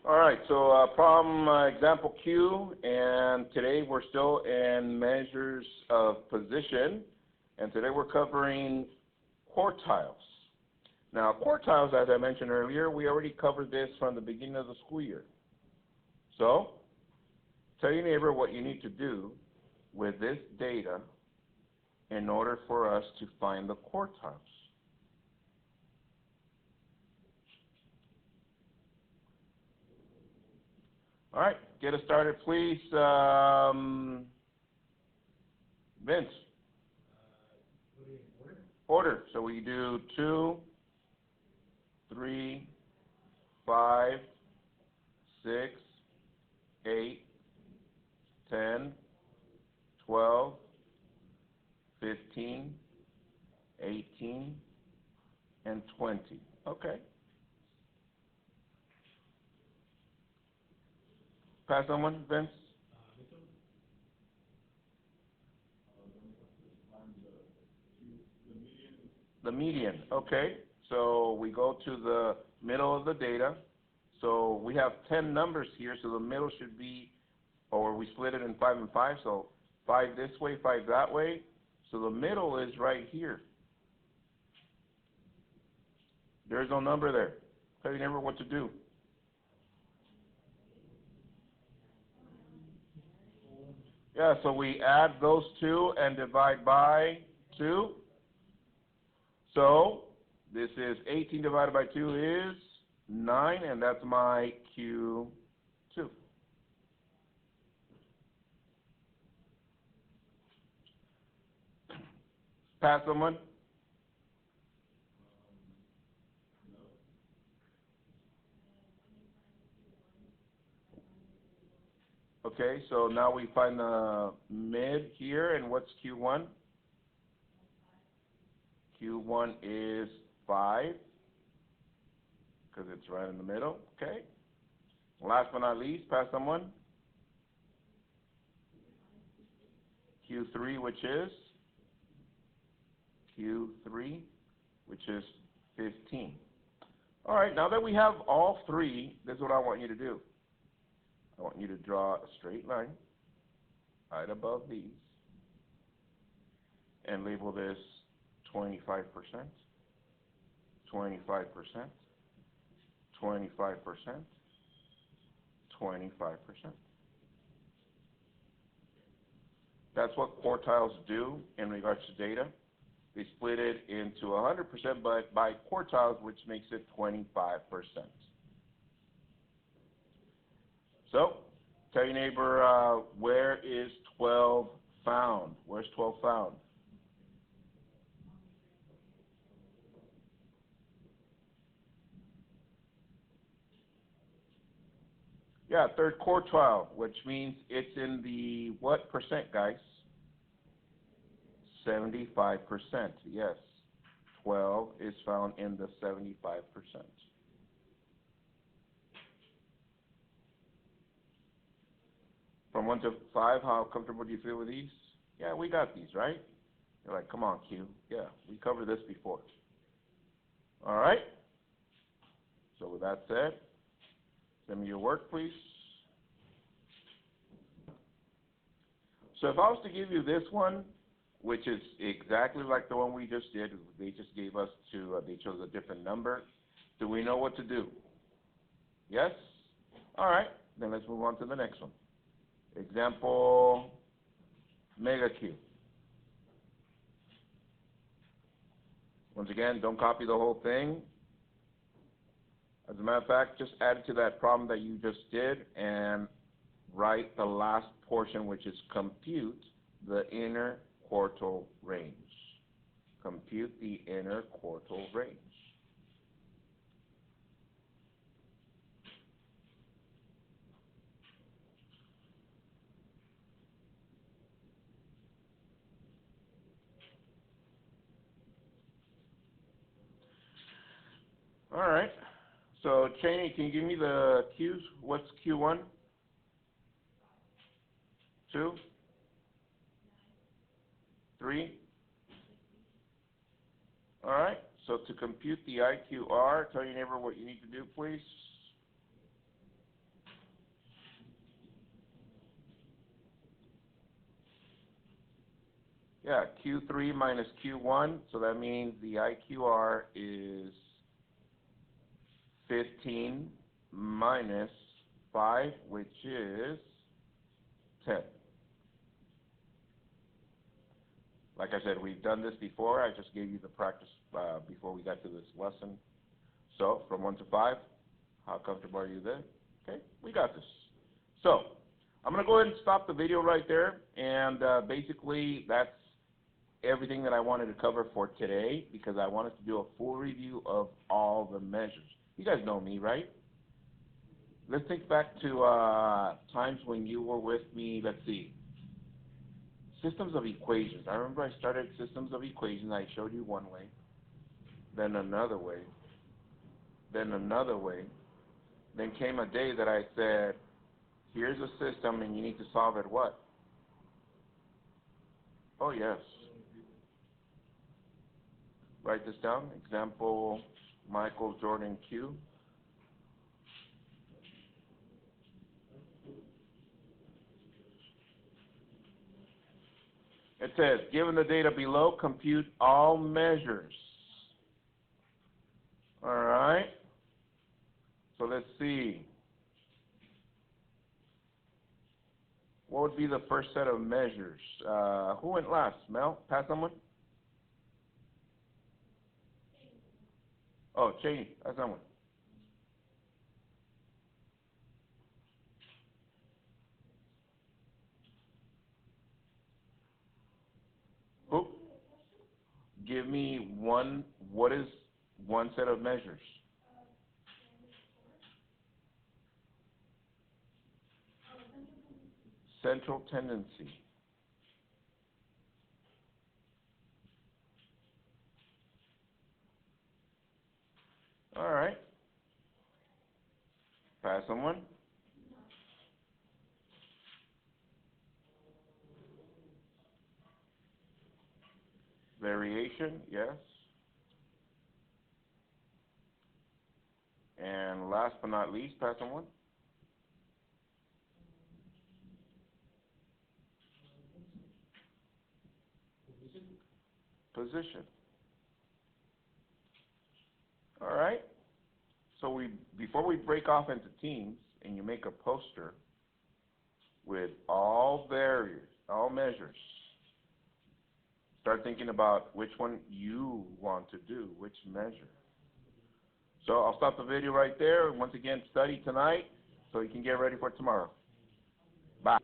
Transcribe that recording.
All right, so problem example Q, and today we're still in measures of position, and today we're covering quartiles. Now, quartiles, as I mentioned earlier, we already covered this from the beginning of the school year. So, tell your neighbor what you need to do with this data in order for us to find the quartiles. All right, get us started, please. Vince. Order. So we do 2, 3, 5, 6, 8, 10, 12, 15, 18, and 20. Okay. Pass someone, Vince? The median, okay. So we go to the middle of the data. So we have 10 numbers here, so the middle should be, or we split it in 5 and 5, so 5 this way, 5 that way. So the middle is right here. There's no number there. Tell your neighbor what to do. Yeah, so we add those two and divide by 2. So this is 18 divided by 2 is 9, and that's my Q2. Pass someone. Okay, so now we find the mid here, and what's Q1? Q1 is 5, because it's right in the middle, okay? Last but not least, pass someone. Q3, which is? Q3, which is 15. All right, now that we have all three, this is what I want you to do. I want you to draw a straight line right above these and label this 25%, 25%, 25%, 25%. That's what quartiles do in regards to data. They split it into 100%, but by quartiles, which makes it 25%. So, tell your neighbor, where is 12 found? Where's 12 found? Yeah, third quartile, which means it's in the what percent, guys? 75%, yes. 12 is found in the 75%. From 1 to 5, how comfortable do you feel with these? Yeah, we got these, right? You're like, come on, Q. Yeah, we covered this before. All right? So with that said, send me your work, please. So if I was to give you this one, which is exactly like the one we just did, they just gave us they chose a different number. Do we know what to do? Yes? All right, then let's move on to the next one. Example, mega Q. Once again, don't copy the whole thing. As a matter of fact, just add it to that problem that you just did and write the last portion, which is compute the inner quartile range. Compute the inner quartile range. All right. So, Cheney, can you give me the Qs? What's Q1? 2? 3? All right. So to compute the IQR, tell your neighbor what you need to do, please. Yeah, Q3 minus Q1, so that means the IQR is 15 minus 5, which is 10. Like I said, we've done this before. I just gave you the practice before we got to this lesson. So, from 1 to 5, how comfortable are you there? Okay, we got this. So, I'm going to go ahead and stop the video right there, and basically that's everything that I wanted to cover for today, because I wanted to do a full review of all the measures. You guys know me, right? Let's think back to times when you were with me. Let's see. Systems of equations. I remember I started systems of equations. I showed you one way, then another way, then another way. Then came a day that I said, here's a system and you need to solve it what? Oh, yes. Write this down. Example, Michael Jordan Q. It says, given the data below, compute all measures. All right. So let's see. What would be the first set of measures? Who went last? Mel? Pass someone? Oh, Cheney. Pass someone. Who? Give me one. What is one set of measures? Central tendency. All right. Pass someone. Variation, yes. And last but not least, pass someone. Position. All right. So before we break off into teams and you make a poster with all variables, all measures, start thinking about which one you want to do, which measure. So I'll stop the video right there. Once again, study tonight so you can get ready for tomorrow. Bye.